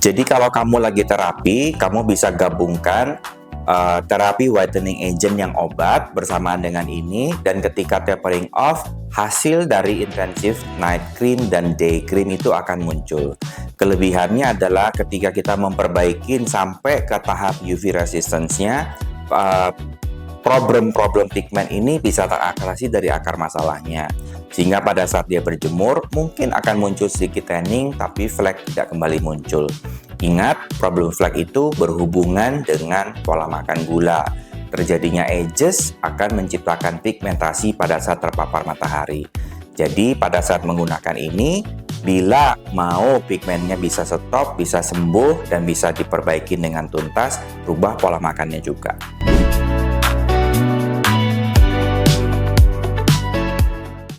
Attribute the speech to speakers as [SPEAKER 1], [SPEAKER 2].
[SPEAKER 1] Jadi kalau kamu lagi terapi, kamu bisa gabungkan terapi whitening agent yang obat bersamaan dengan ini, dan ketika tapering off, hasil dari intensive night cream dan day cream itu akan muncul. Kelebihannya adalah ketika kita memperbaiki sampai ke tahap UV resistance-nya, problem-problem pigmen ini bisa teratasi dari akar masalahnya. Sehingga pada saat dia berjemur, mungkin akan muncul sedikit tanning, tapi flek tidak kembali muncul. Ingat, problem flek itu berhubungan dengan pola makan gula. Terjadinya edges akan menciptakan pigmentasi pada saat terpapar matahari. Jadi pada saat menggunakan ini, bila mau pigmennya bisa stop, bisa sembuh, dan bisa diperbaiki dengan tuntas, rubah pola makannya juga.